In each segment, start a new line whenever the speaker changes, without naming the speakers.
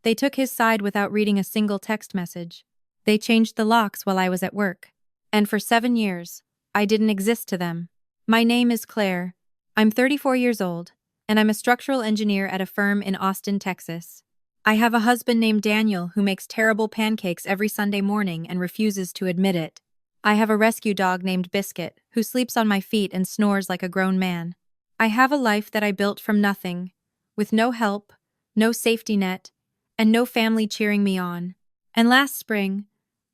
They took his side without reading a single text message. They changed the locks while I was at work. And for 7 years, I didn't exist to them. My name is Claire. I'm 34 years old, and I'm a structural engineer at a firm in Austin, Texas. I have a husband named Daniel who makes terrible pancakes every Sunday morning and refuses to admit it. I have a rescue dog named Biscuit who sleeps on my feet and snores like a grown man. I have a life that I built from nothing, with no help, no safety net, and no family cheering me on. And last spring,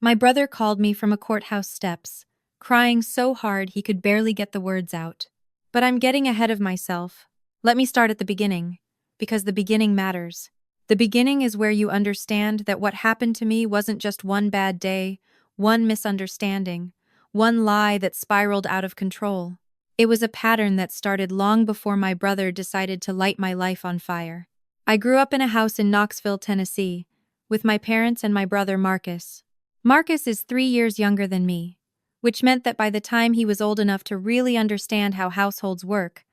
my brother called me from a courthouse steps, crying so hard he could barely get the words out. But I'm getting ahead of myself. Let me start at the beginning, because the beginning matters. The beginning is where you understand that what happened to me wasn't just one bad day, one misunderstanding, one lie that spiraled out of control. It was a pattern that started long before my brother decided to light my life on fire. I grew up in a house in Knoxville, Tennessee, with my parents and my brother Marcus. Marcus is 3 years younger than me, which meant that by the time he was old enough to really understand how households work,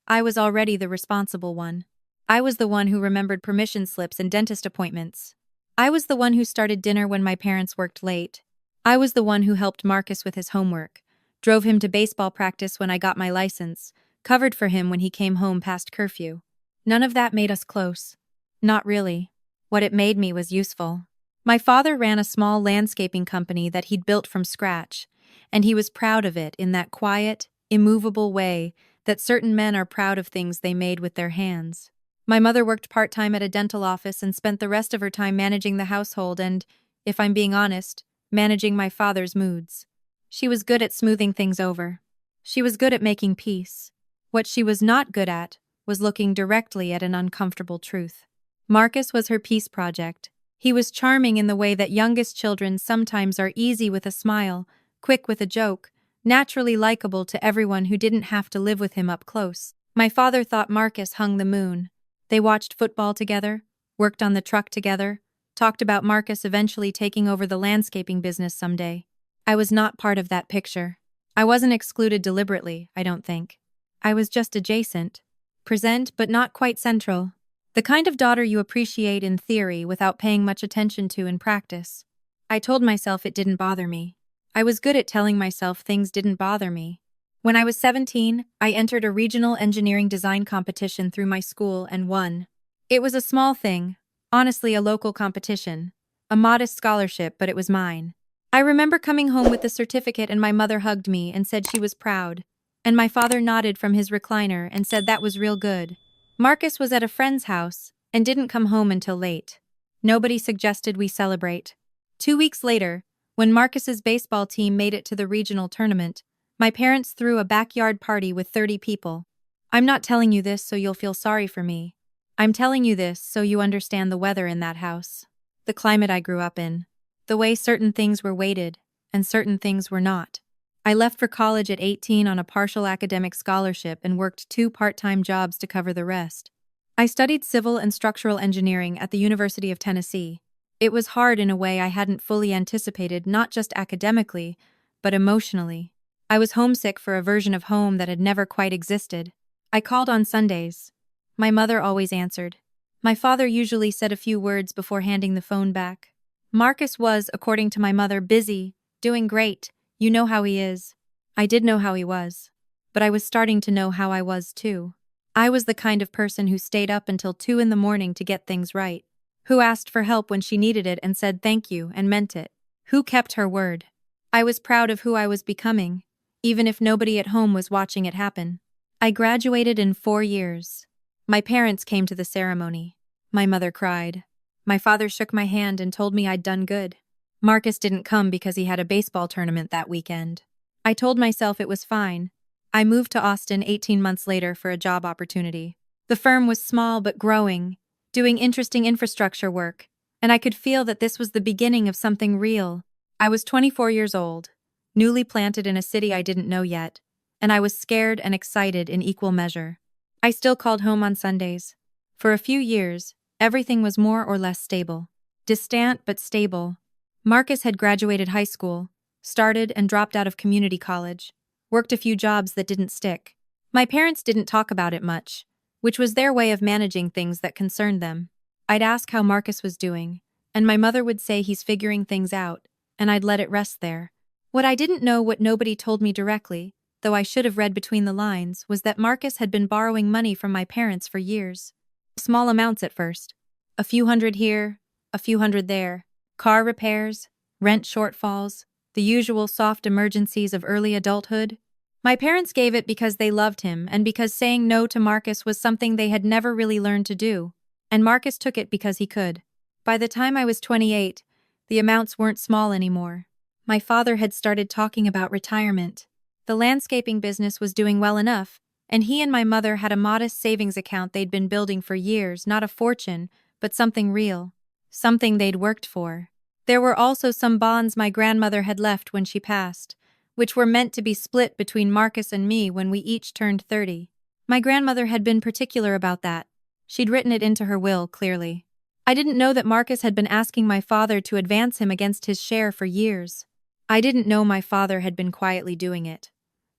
I was already the responsible one. I was the one who remembered permission slips and dentist appointments. I was the one who started dinner when my parents worked late. I was the one who helped Marcus with his homework, drove him to baseball practice when I got my license, covered for him when he came home past curfew. None of that made us close. Not really. What it made me was useful. My father ran a small landscaping company that he'd built from scratch, and he was proud of it in that quiet, immovable way that certain men are proud of things they made with their hands. My mother worked part-time at a dental office and spent the rest of her time managing the household and, if I'm being honest, managing my father's moods. She was good at smoothing things over. She was good at making peace. What she was not good at was looking directly at an uncomfortable truth. Marcus was her peace project. He was charming in the way that youngest children sometimes are, easy with a smile, quick with a joke, naturally likable to everyone who didn't have to live with him up close. My father thought Marcus hung the moon. They watched football together, worked on the truck together, talked about Marcus eventually taking over the landscaping business someday. I was not part of that picture. I wasn't excluded deliberately, I don't think. I was just adjacent. Present but not quite central. The kind of daughter you appreciate in theory without paying much attention to in practice. I told myself it didn't bother me. I was good at telling myself things didn't bother me. When I was 17, I entered a regional engineering design competition through my school and won. It was a small thing, honestly a local competition, a modest scholarship, but it was mine. I remember coming home with the certificate and my mother hugged me and said she was proud, and my father nodded from his recliner and said that was real good. Marcus was at a friend's house and didn't come home until late. Nobody suggested we celebrate. 2 weeks later, when Marcus's baseball team made it to the regional tournament, my parents threw a backyard party with 30 people. I'm not telling you this so you'll feel sorry for me. I'm telling you this so you understand the weather in that house. The climate I grew up in. The way certain things were weighted, and certain things were not. I left for college at 18 on a partial academic scholarship and worked 2 part-time jobs to cover the rest. I studied civil and structural engineering at the University of Tennessee. It was hard in a way I hadn't fully anticipated, not just academically, but emotionally. I was homesick for a version of home that had never quite existed. I called on Sundays. My mother always answered. My father usually said a few words before handing the phone back. Marcus was, according to my mother, busy, doing great. You know how he is. I did know how he was. But I was starting to know how I was too. I was the kind of person who stayed up until 2 in the morning to get things right. Who asked for help when she needed it and said thank you and meant it. Who kept her word. I was proud of who I was becoming, even if nobody at home was watching it happen. I graduated in 4 years. My parents came to the ceremony. My mother cried. My father shook my hand and told me I'd done good. Marcus didn't come because he had a baseball tournament that weekend. I told myself it was fine. I moved to Austin 18 months later for a job opportunity. The firm was small but growing, doing interesting infrastructure work, and I could feel that this was the beginning of something real. I was 24 years old, newly planted in a city I didn't know yet, and I was scared and excited in equal measure. I still called home on Sundays. For a few years, everything was more or less stable. Distant but stable. Marcus had graduated high school, started and dropped out of community college, worked a few jobs that didn't stick. My parents didn't talk about it much, which was their way of managing things that concerned them. I'd ask how Marcus was doing, and my mother would say he's figuring things out, and I'd let it rest there. What I didn't know, what nobody told me directly, though I should have read between the lines, was that Marcus had been borrowing money from my parents for years. Small amounts at first. A few hundred here, a few hundred there. Car repairs, rent shortfalls, the usual soft emergencies of early adulthood. My parents gave it because they loved him and because saying no to Marcus was something they had never really learned to do. And Marcus took it because he could. By the time I was 28, the amounts weren't small anymore. My father had started talking about retirement. The landscaping business was doing well enough, and he and my mother had a modest savings account they'd been building for years, not a fortune, but something real. Something they'd worked for. There were also some bonds my grandmother had left when she passed, which were meant to be split between Marcus and me when we each turned 30. My grandmother had been particular about that. She'd written it into her will, clearly. I didn't know that Marcus had been asking my father to advance him against his share for years. I didn't know my father had been quietly doing it.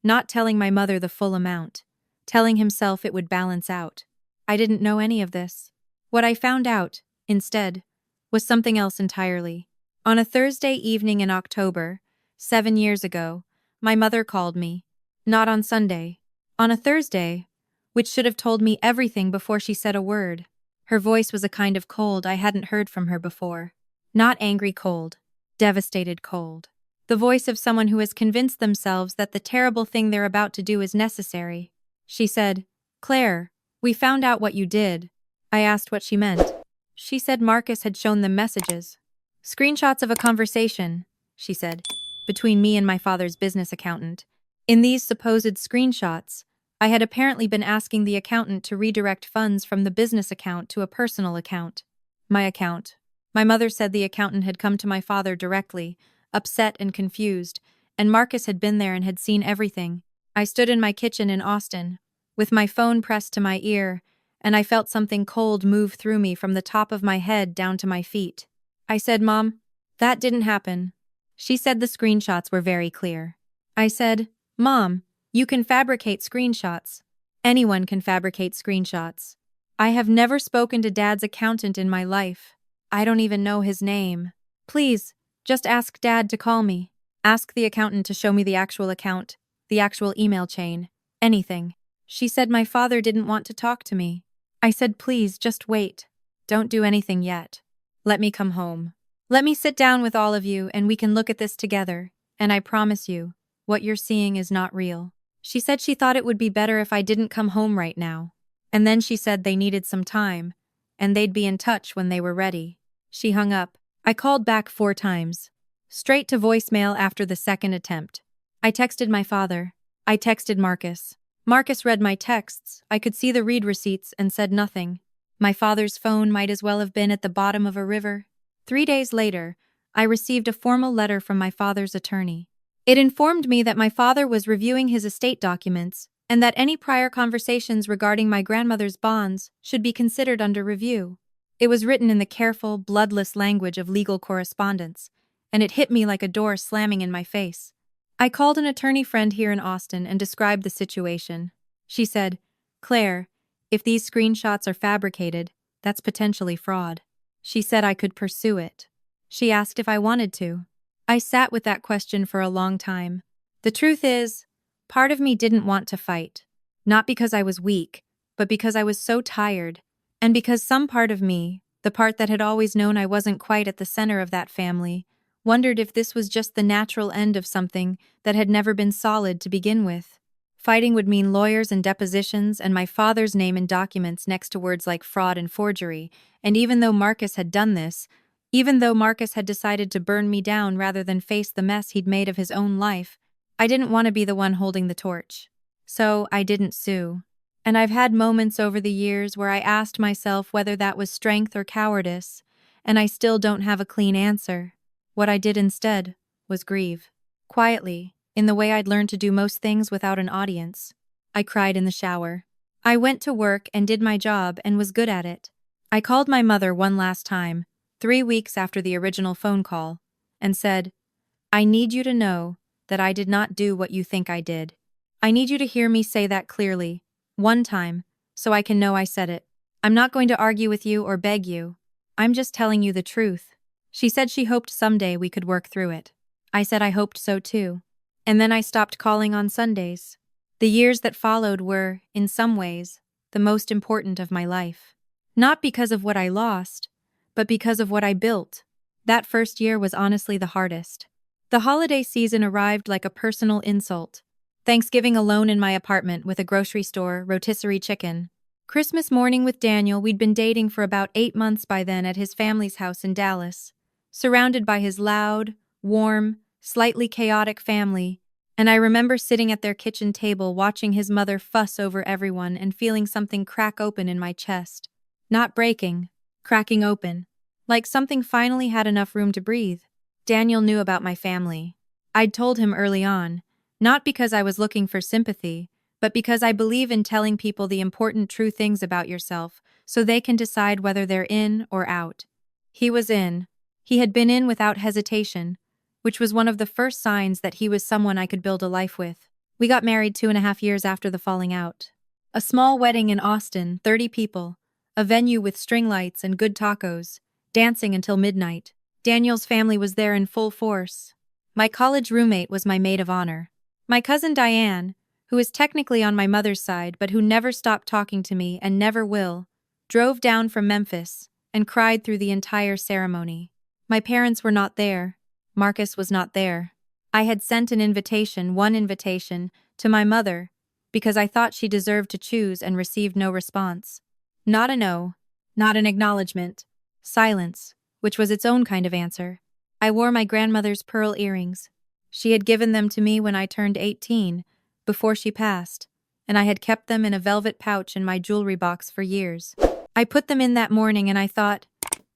Not telling my mother the full amount. Telling himself it would balance out. I didn't know any of this. What I found out, instead, was something else entirely. On a Thursday evening in October, 7 years ago, my mother called me. Not on Sunday. On a Thursday, which should have told me everything before she said a word. Her voice was a kind of cold I hadn't heard from her before. Not angry cold. Devastated cold. The voice of someone who has convinced themselves that the terrible thing they're about to do is necessary. She said, "Claire, we found out what you did." I asked what she meant. She said Marcus had shown them messages. "Screenshots of a conversation," she said, "between me and my father's business accountant. In these supposed screenshots, I had apparently been asking the accountant to redirect funds from the business account to a personal account. My account. My mother said the accountant had come to my father directly, upset and confused, and Marcus had been there and had seen everything. I stood in my kitchen in Austin, with my phone pressed to my ear, and I felt something cold move through me from the top of my head down to my feet. I said, "Mom, that didn't happen." She said the screenshots were very clear. I said, "Mom, you can fabricate screenshots. Anyone can fabricate screenshots. I have never spoken to Dad's accountant in my life. I don't even know his name. Please, just ask Dad to call me. Ask the accountant to show me the actual account, the actual email chain, anything." She said my father didn't want to talk to me. I said, "Please, just wait. Don't do anything yet. Let me come home. Let me sit down with all of you and we can look at this together, and I promise you, what you're seeing is not real." She said she thought it would be better if I didn't come home right now. And then she said they needed some time, and they'd be in touch when they were ready. She hung up. I called back 4 times. Straight to voicemail after the second attempt. I texted my father. I texted Marcus. Marcus read my texts. I could see the read receipts and said nothing. My father's phone might as well have been at the bottom of a river. 3 days later, I received a formal letter from my father's attorney. It informed me that my father was reviewing his estate documents and that any prior conversations regarding my grandmother's bonds should be considered under review. It was written in the careful, bloodless language of legal correspondence, and it hit me like a door slamming in my face. I called an attorney friend here in Austin and described the situation. She said, "Claire, if these screenshots are fabricated, that's potentially fraud." She said I could pursue it. She asked if I wanted to. I sat with that question for a long time. The truth is, part of me didn't want to fight. Not because I was weak, but because I was so tired, and because some part of me, the part that had always known I wasn't quite at the center of that family, wondered if this was just the natural end of something that had never been solid to begin with. Fighting would mean lawyers and depositions and my father's name in documents next to words like fraud and forgery, and even though Marcus had done this, even though Marcus had decided to burn me down rather than face the mess he'd made of his own life, I didn't want to be the one holding the torch. So I didn't sue. And I've had moments over the years where I asked myself whether that was strength or cowardice, and I still don't have a clean answer. What I did instead was grieve. Quietly, in the way I'd learned to do most things without an audience. I cried in the shower. I went to work and did my job and was good at it. I called my mother one last time, 3 weeks after the original phone call, and said, "I need you to know that I did not do what you think I did. I need you to hear me say that clearly, one time, so I can know I said it. I'm not going to argue with you or beg you. I'm just telling you the truth. She said she hoped someday we could work through it. I said I hoped so too. And then I stopped calling on Sundays. The years that followed were, in some ways, the most important of my life. Not because of what I lost, but because of what I built. That first year was honestly the hardest. The holiday season arrived like a personal insult. Thanksgiving alone in my apartment with a grocery store, rotisserie chicken. Christmas morning with Daniel, we'd been dating for about 8 months by then at his family's house in Dallas, surrounded by his loud, warm, slightly chaotic family, and I remember sitting at their kitchen table watching his mother fuss over everyone and feeling something crack open in my chest. Not breaking, cracking open. Like something finally had enough room to breathe. Daniel knew about my family. I'd told him early on, not because I was looking for sympathy, but because I believe in telling people the important true things about yourself so they can decide whether they're in or out. He was in. He had been in without hesitation, which was one of the first signs that he was someone I could build a life with. We got married 2.5 years after the falling out. A small wedding in Austin, 30 people, a venue with string lights and good tacos, dancing until midnight. Daniel's family was there in full force. My college roommate was my maid of honor. My cousin Diane, who is technically on my mother's side but who never stopped talking to me and never will, drove down from Memphis and cried through the entire ceremony. My parents were not there. Marcus was not there. I had sent one invitation, to my mother, because I thought she deserved to choose and received no response. Not a no, not an acknowledgement. Silence, which was its own kind of answer. I wore my grandmother's pearl earrings. She had given them to me when I turned 18, before she passed, and I had kept them in a velvet pouch in my jewelry box for years. I put them in that morning and I thought,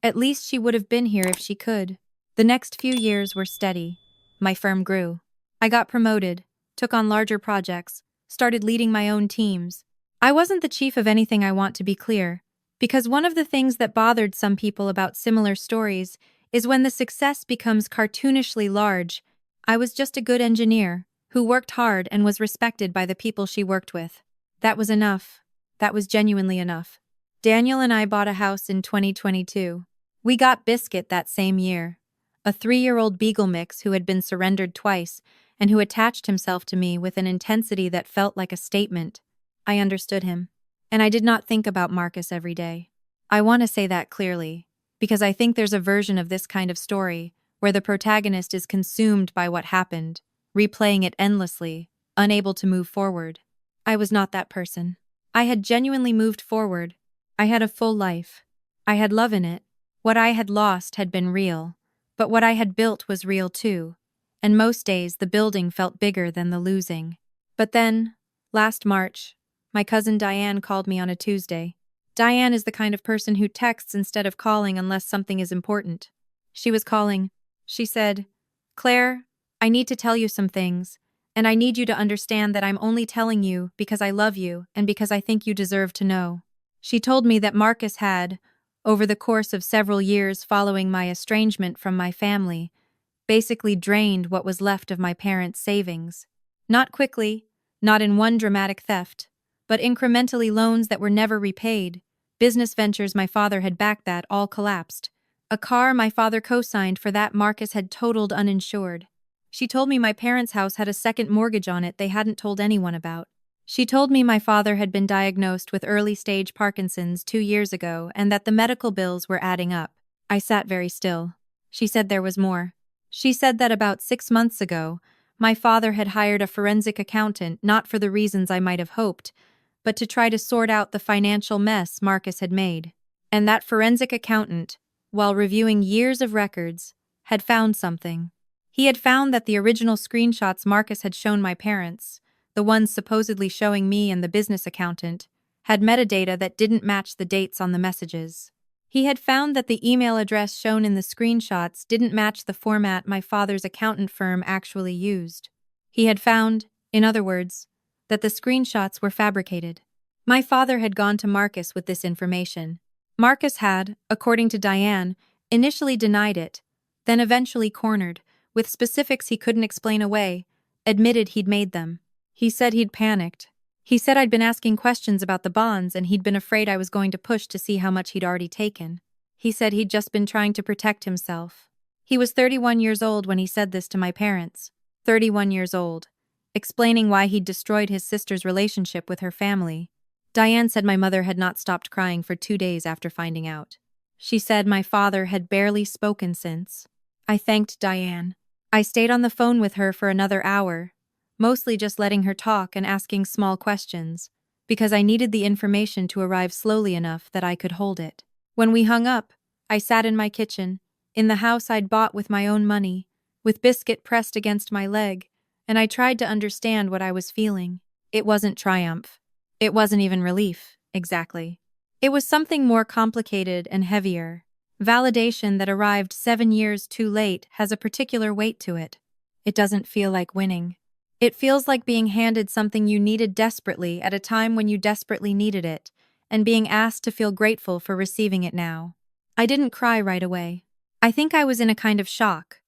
at least she would have been here if she could. The next few years were steady. My firm grew. I got promoted, took on larger projects, started leading my own teams. I wasn't the chief of anything, I want to be clear, because one of the things that bothered some people about similar stories is when the success becomes cartoonishly large. I was just a good engineer who worked hard and was respected by the people she worked with. That was enough. That was genuinely enough. Daniel and I bought a house in 2022. We got Biscuit that same year, a 3-year-old beagle mix who had been surrendered twice and who attached himself to me with an intensity that felt like a statement. I understood him. And I did not think about Marcus every day. I want to say that clearly, because I think there's a version of this kind of story where the protagonist is consumed by what happened, replaying it endlessly, unable to move forward. I was not that person. I had genuinely moved forward. I had a full life. I had love in it. What I had lost had been real, but what I had built was real too, and most days the building felt bigger than the losing. But then, last March, my cousin Diane called me on a Tuesday. Diane is the kind of person who texts instead of calling unless something is important. She was calling. She said, "Claire, I need to tell you some things, and I need you to understand that I'm only telling you because I love you and because I think you deserve to know." She told me that Marcus had, over the course of several years following my estrangement from my family, basically drained what was left of my parents' savings. Not quickly, not in one dramatic theft, but incrementally loans that were never repaid, business ventures my father had backed that all collapsed. A car my father co-signed for that Marcus had totaled uninsured. She told me my parents' house had a second mortgage on it they hadn't told anyone about. She told me my father had been diagnosed with early-stage Parkinson's 2 years ago and that the medical bills were adding up. I sat very still. She said there was more. She said that about 6 months ago, my father had hired a forensic accountant not for the reasons I might have hoped, but to try to sort out the financial mess Marcus had made. And that forensic accountant, while reviewing years of records, had found something. He had found that the original screenshots Marcus had shown my parents, the ones supposedly showing me and the business accountant, had metadata that didn't match the dates on the messages. He had found that the email address shown in the screenshots didn't match the format my father's accountant firm actually used. He had found, in other words, that the screenshots were fabricated. My father had gone to Marcus with this information. Marcus had, according to Diane, initially denied it, then eventually cornered, with specifics he couldn't explain away, admitted he'd made them. He said he'd panicked. He said I'd been asking questions about the bonds and he'd been afraid I was going to push to see how much he'd already taken. He said he'd just been trying to protect himself. He was 31 years old when he said this to my parents. 31 years old. Explaining why he'd destroyed his sister's relationship with her family. Diane said my mother had not stopped crying for 2 days after finding out. She said my father had barely spoken since. I thanked Diane. I stayed on the phone with her for another hour, mostly just letting her talk and asking small questions, because I needed the information to arrive slowly enough that I could hold it. When we hung up, I sat in my kitchen, in the house I'd bought with my own money, with Biscuit pressed against my leg, and I tried to understand what I was feeling. It wasn't triumph. It wasn't even relief, exactly. It was something more complicated and heavier. Validation that arrived 7 years too late has a particular weight to it. It doesn't feel like winning. It feels like being handed something you needed desperately at a time when you desperately needed it, and being asked to feel grateful for receiving it now. I didn't cry right away. I think I was in a kind of shock.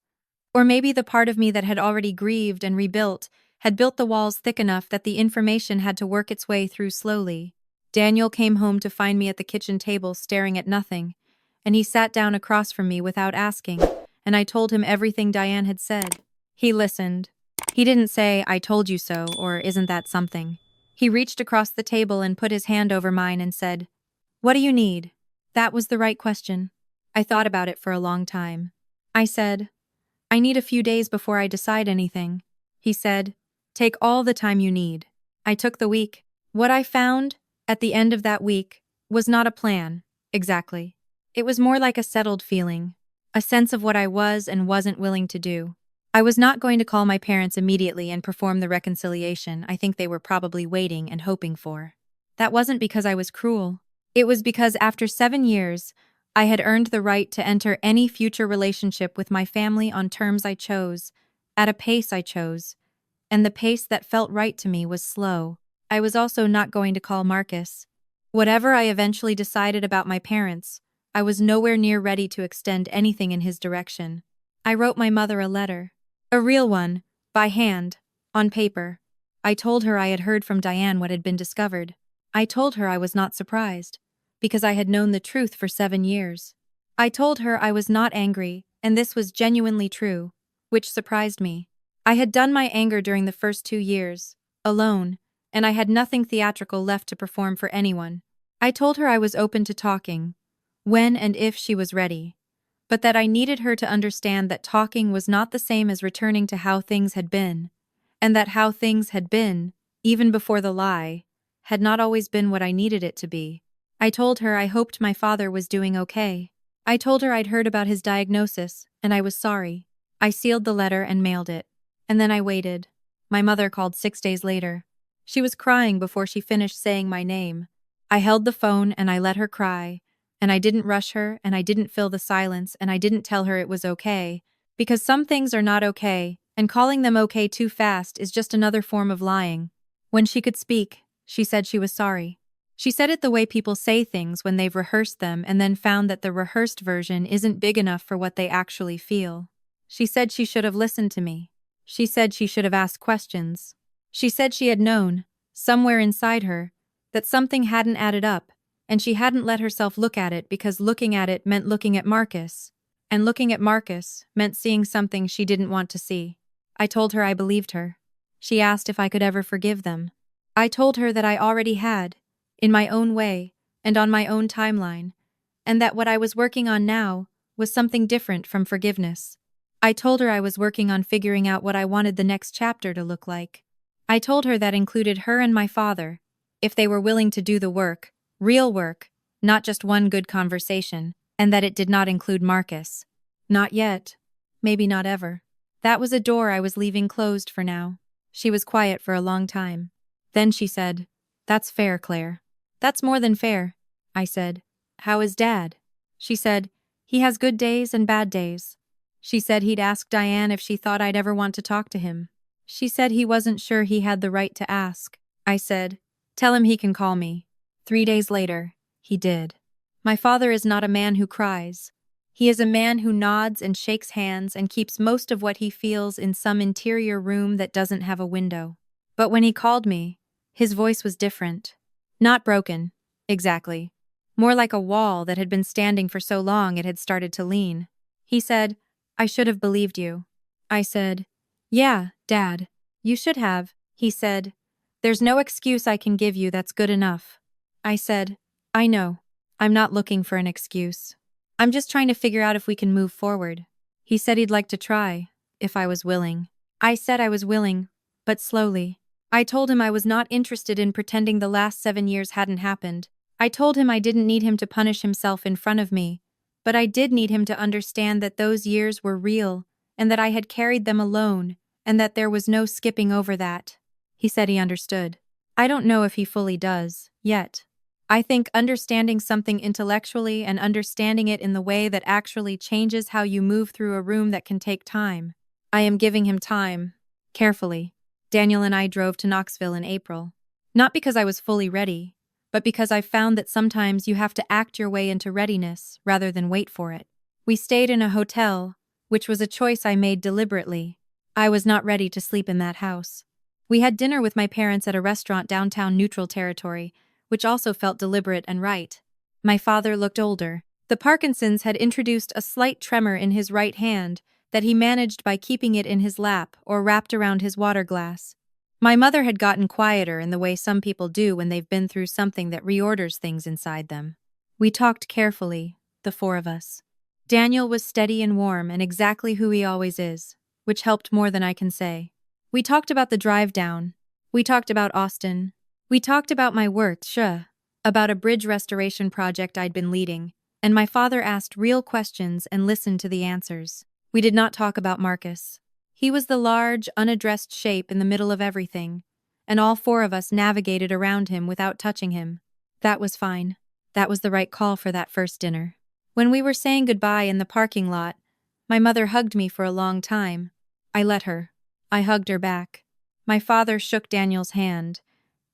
Or maybe the part of me that had already grieved and rebuilt had built the walls thick enough that the information had to work its way through slowly. Daniel came home to find me at the kitchen table staring at nothing, and he sat down across from me without asking, and I told him everything Diane had said. He listened. He didn't say, "I told you so," or "Isn't that something?" He reached across the table and put his hand over mine and said, "What do you need?" That was the right question. I thought about it for a long time. I said, "I need a few days before I decide anything." He said, "Take all the time you need." I took the week. What I found, at the end of that week, was not a plan, exactly. It was more like a settled feeling, a sense of what I was and wasn't willing to do. I was not going to call my parents immediately and perform the reconciliation I think they were probably waiting and hoping for. That wasn't because I was cruel. It was because after 7 years, I had earned the right to enter any future relationship with my family on terms I chose, at a pace I chose, and the pace that felt right to me was slow. I was also not going to call Marcus. Whatever I eventually decided about my parents, I was nowhere near ready to extend anything in his direction. I wrote my mother a letter. A real one, by hand, on paper. I told her I had heard from Diane what had been discovered. I told her I was not surprised, because I had known the truth for 7 years. I told her I was not angry, and this was genuinely true, which surprised me. I had done my anger during the first 2 years, alone, and I had nothing theatrical left to perform for anyone. I told her I was open to talking, when and if she was ready, but that I needed her to understand that talking was not the same as returning to how things had been, and that how things had been, even before the lie, had not always been what I needed it to be. I told her I hoped my father was doing okay. I told her I'd heard about his diagnosis, and I was sorry. I sealed the letter and mailed it. And then I waited. My mother called 6 days later. She was crying before she finished saying my name. I held the phone and I let her cry, and I didn't rush her and I didn't fill the silence and I didn't tell her it was okay, because some things are not okay, and calling them okay too fast is just another form of lying. When she could speak, she said she was sorry. She said it the way people say things when they've rehearsed them and then found that the rehearsed version isn't big enough for what they actually feel. She said she should have listened to me. She said she should have asked questions. She said she had known, somewhere inside her, that something hadn't added up, and she hadn't let herself look at it because looking at it meant looking at Marcus, and looking at Marcus meant seeing something she didn't want to see. I told her I believed her. She asked if I could ever forgive them. I told her that I already had, in my own way, and on my own timeline, and that what I was working on now was something different from forgiveness. I told her I was working on figuring out what I wanted the next chapter to look like. I told her that included her and my father, if they were willing to do the work, real work, not just one good conversation, and that it did not include Marcus. Not yet. Maybe not ever. That was a door I was leaving closed for now. She was quiet for a long time. Then she said, "That's fair, Claire." "That's more than fair," I said. "How is Dad?" She said, "He has good days and bad days." She said he'd ask Diane if she thought I'd ever want to talk to him. She said he wasn't sure he had the right to ask. I said, "Tell him he can call me." 3 days later, he did. My father is not a man who cries. He is a man who nods and shakes hands and keeps most of what he feels in some interior room that doesn't have a window. But when he called me, his voice was different. Not broken, exactly. more like a wall that had been standing for so long it had started to lean. He said, "I should have believed you." I said, "Yeah, Dad, you should have." He said, "There's no excuse I can give you that's good enough." I said, "I know. I'm not looking for an excuse. I'm just trying to figure out if we can move forward." He said he'd like to try, if I was willing. I said I was willing, but slowly. I told him I was not interested in pretending the last 7 years hadn't happened. I told him I didn't need him to punish himself in front of me, but I did need him to understand that those years were real, and that I had carried them alone, and that there was no skipping over that. He said he understood. I don't know if he fully does, yet. I think understanding something intellectually and understanding it in the way that actually changes how you move through a room that can take time. I am giving him time. Carefully. Daniel and I drove to Knoxville in April. Not because I was fully ready, but because I found that sometimes you have to act your way into readiness rather than wait for it. We stayed in a hotel, which was a choice I made deliberately. I was not ready to sleep in that house. We had dinner with my parents at a restaurant downtown Neutral Territory, which also felt deliberate and right. My father looked older. The Parkinson's had introduced a slight tremor in his right hand that he managed by keeping it in his lap or wrapped around his water glass. My mother had gotten quieter in the way some people do when they've been through something that reorders things inside them. We talked carefully, the four of us. Daniel was steady and warm and exactly who he always is, which helped more than I can say. We talked about the drive down. We talked about Austin. We talked about my work, about a bridge restoration project I'd been leading, and my father asked real questions and listened to the answers. We did not talk about Marcus. He was the large, unaddressed shape in the middle of everything, and all four of us navigated around him without touching him. That was fine. That was the right call for that first dinner. When we were saying goodbye in the parking lot, my mother hugged me for a long time. I let her. I hugged her back. My father shook Daniel's hand,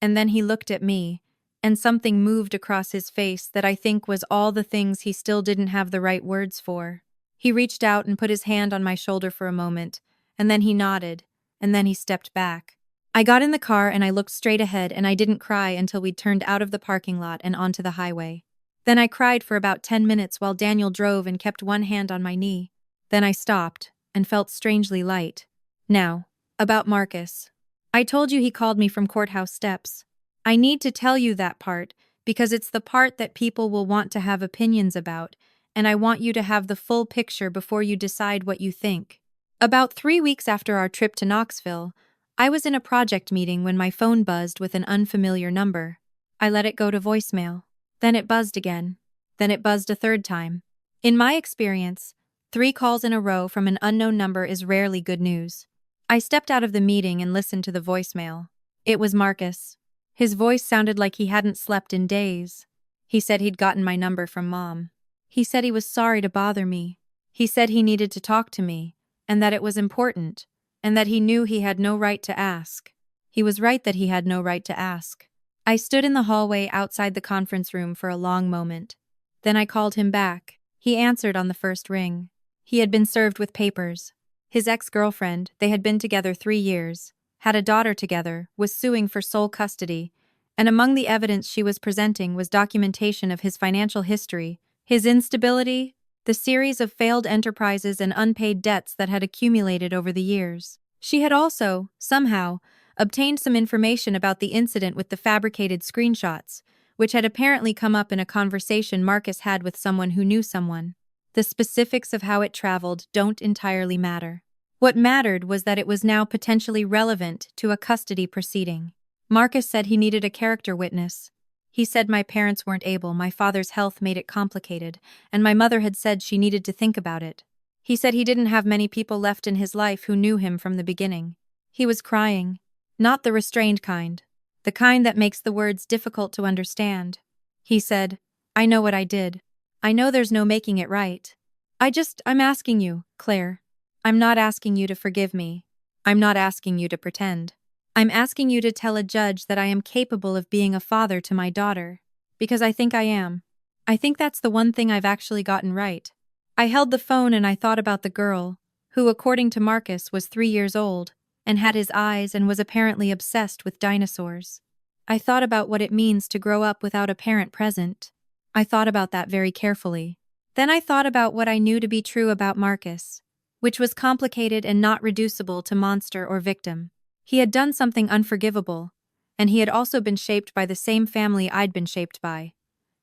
and then he looked at me, and something moved across his face that I think was all the things he still didn't have the right words for. He reached out and put his hand on my shoulder for a moment, and then he nodded, and then he stepped back. I got in the car and I looked straight ahead and I didn't cry until we'd turned out of the parking lot and onto the highway. Then I cried for about 10 minutes while Daniel drove and kept one hand on my knee. Then I stopped and felt strangely light. Now, about Marcus. I told you he called me from courthouse steps. I need to tell you that part because it's the part that people will want to have opinions about, and I want you to have the full picture before you decide what you think. About 3 weeks after our trip to Knoxville, I was in a project meeting when my phone buzzed with an unfamiliar number. I let it go to voicemail. Then it buzzed again. Then it buzzed a third time. In my experience, 3 calls in a row from an unknown number is rarely good news. I stepped out of the meeting and listened to the voicemail. It was Marcus. His voice sounded like he hadn't slept in days. He said he'd gotten my number from Mom. He said he was sorry to bother me. He said he needed to talk to me, and that it was important, and that he knew he had no right to ask. He was right that he had no right to ask. I stood in the hallway outside the conference room for a long moment. Then I called him back. He answered on the first ring. He had been served with papers. His ex-girlfriend, they had been together 3 years, had a daughter together, was suing for sole custody, and among the evidence she was presenting was documentation of his financial history, his instability, the series of failed enterprises and unpaid debts that had accumulated over the years. She had also, somehow, obtained some information about the incident with the fabricated screenshots, which had apparently come up in a conversation Marcus had with someone who knew someone. The specifics of how it traveled don't entirely matter. What mattered was that it was now potentially relevant to a custody proceeding. Marcus said he needed a character witness. He said my parents weren't able, my father's health made it complicated, and my mother had said she needed to think about it. He said he didn't have many people left in his life who knew him from the beginning. He was crying. Not the restrained kind. The kind that makes the words difficult to understand. He said, "I know what I did. I know there's no making it right. I'm asking you, Claire. I'm not asking you to forgive me. I'm not asking you to pretend. I'm asking you to tell a judge that I am capable of being a father to my daughter. Because I think I am. I think that's the one thing I've actually gotten right." I held the phone and I thought about the girl, who according to Marcus was 3 years old, and had his eyes and was apparently obsessed with dinosaurs. I thought about what it means to grow up without a parent present. I thought about that very carefully. Then I thought about what I knew to be true about Marcus, which was complicated and not reducible to monster or victim. He had done something unforgivable, and he had also been shaped by the same family I'd been shaped by.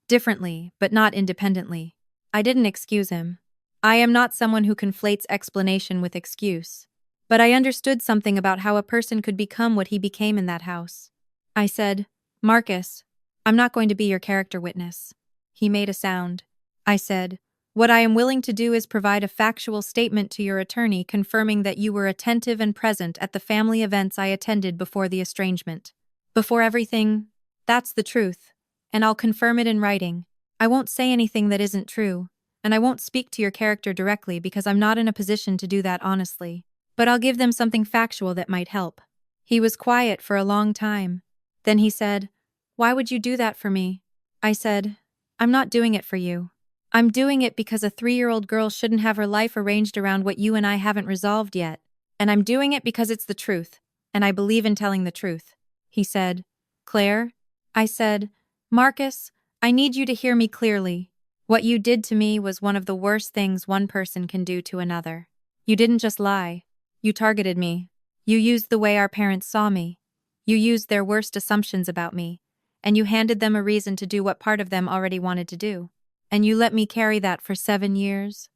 Differently, but not independently. I didn't excuse him. I am not someone who conflates explanation with excuse. But I understood something about how a person could become what he became in that house. I said, Marcus, I'm not going to be your character witness. He made a sound. I said, what I am willing to do is provide a factual statement to your attorney confirming that you were attentive and present at the family events I attended before the estrangement. Before everything, that's the truth, and I'll confirm it in writing. I won't say anything that isn't true, and I won't speak to your character directly because I'm not in a position to do that honestly. But I'll give them something factual that might help. He was quiet for a long time. Then he said, why would you do that for me? I said, I'm not doing it for you. I'm doing it because a 3-year-old girl shouldn't have her life arranged around what you and I haven't resolved yet. And I'm doing it because it's the truth, and I believe in telling the truth. He said, Claire? I said, Marcus, I need you to hear me clearly. What you did to me was one of the worst things one person can do to another. You didn't just lie. You targeted me. You used the way our parents saw me. You used their worst assumptions about me, and you handed them a reason to do what part of them already wanted to do. And you let me carry that for 7 years.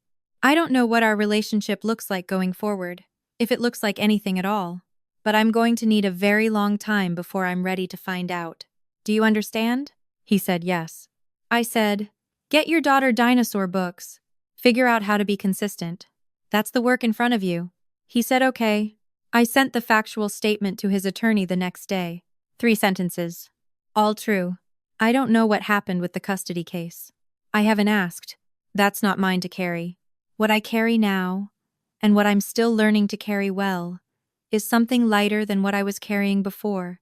I don't know what our relationship looks like going forward, if it looks like anything at all, but I'm going to need a very long time before I'm ready to find out. Do you understand? He said yes. I said, get your daughter dinosaur books. Figure out how to be consistent. That's the work in front of you. He said okay. I sent the factual statement to his attorney the next day. 3 sentences. All true. I don't know what happened with the custody case. I haven't asked. That's not mine to carry. What I carry now, and what I'm still learning to carry well, is something lighter than what I was carrying before,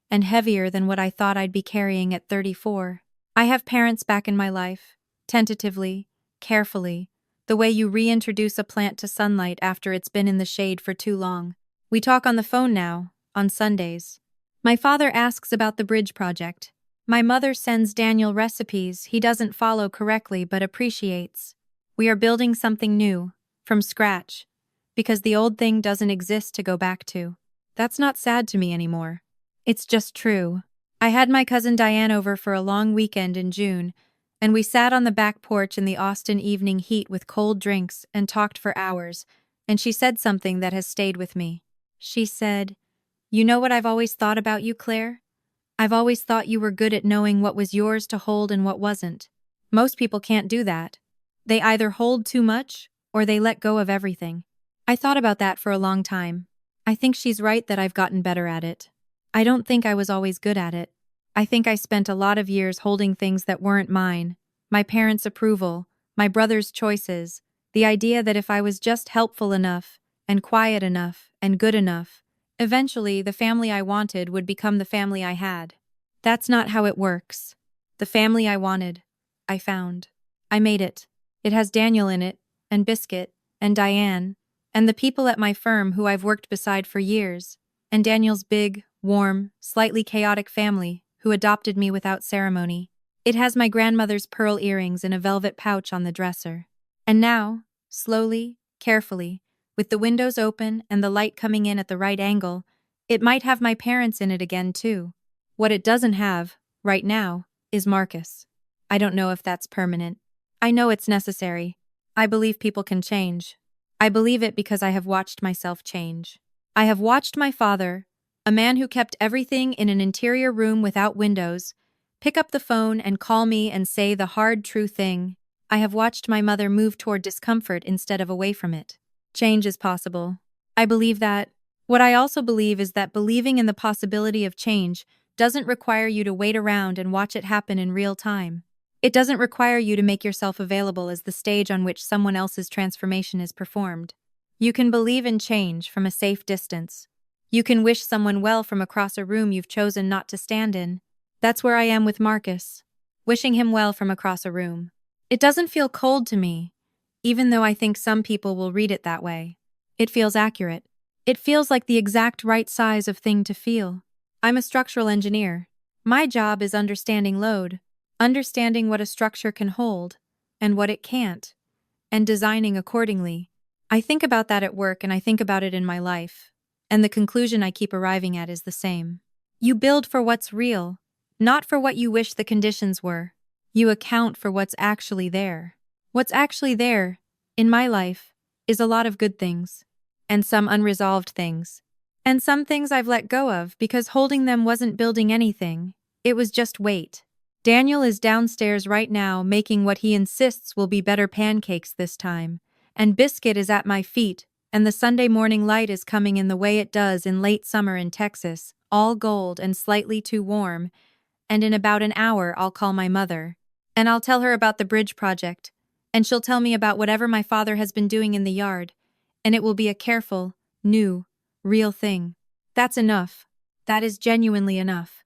and heavier than what I thought I'd be carrying at 34. I have parents back in my life, tentatively, carefully, the way you reintroduce a plant to sunlight after it's been in the shade for too long. We talk on the phone now, on Sundays. My father asks about the bridge project. My mother sends Daniel recipes he doesn't follow correctly but appreciates. We are building something new, from scratch, because the old thing doesn't exist to go back to. That's not sad to me anymore. It's just true. I had my cousin Diane over for a long weekend in June, and we sat on the back porch in the Austin evening heat with cold drinks and talked for hours, and she said something that has stayed with me. She said, you know what I've always thought about you, Claire? I've always thought you were good at knowing what was yours to hold and what wasn't. Most people can't do that. They either hold too much, or they let go of everything. I thought about that for a long time. I think she's right that I've gotten better at it. I don't think I was always good at it. I think I spent a lot of years holding things that weren't mine. My parents' approval, my brother's choices, the idea that if I was just helpful enough, and quiet enough, and good enough, eventually the family I wanted would become the family I had. That's not how it works. The family I wanted, I found. I made it. It has Daniel in it, and Biscuit, and Diane, and the people at my firm who I've worked beside for years, and Daniel's big, warm, slightly chaotic family who adopted me without ceremony. It has my grandmother's pearl earrings in a velvet pouch on the dresser. And now, slowly, carefully, with the windows open and the light coming in at the right angle, it might have my parents in it again too. What it doesn't have, right now, is Marcus. I don't know if that's permanent. I know it's necessary. I believe people can change. I believe it because I have watched myself change. I have watched my father, a man who kept everything in an interior room without windows, pick up the phone and call me and say the hard, true thing. I have watched my mother move toward discomfort instead of away from it. Change is possible. I believe that. What I also believe is that believing in the possibility of change doesn't require you to wait around and watch it happen in real time. It doesn't require you to make yourself available as the stage on which someone else's transformation is performed. You can believe in change from a safe distance. You can wish someone well from across a room you've chosen not to stand in. That's where I am with Marcus, wishing him well from across a room. It doesn't feel cold to me, even though I think some people will read it that way. It feels accurate. It feels like the exact right size of thing to feel. I'm a structural engineer. My job is understanding load. understanding what a structure can hold and what it can't, and designing accordingly. I think about that at work and I think about it in my life, and the conclusion I keep arriving at is the same. You build for what's real, not for what you wish the conditions were. You account for what's actually there. What's actually there, in my life, is a lot of good things, and some unresolved things, and some things I've let go of because holding them wasn't building anything, it was just weight. Daniel is downstairs right now making what he insists will be better pancakes this time, and Biscuit is at my feet, and the Sunday morning light is coming in the way it does in late summer in Texas, all gold and slightly too warm, and in about an hour I'll call my mother. And I'll tell her about the bridge project, and she'll tell me about whatever my father has been doing in the yard, and it will be a careful, new, real thing. That's enough. That is genuinely enough.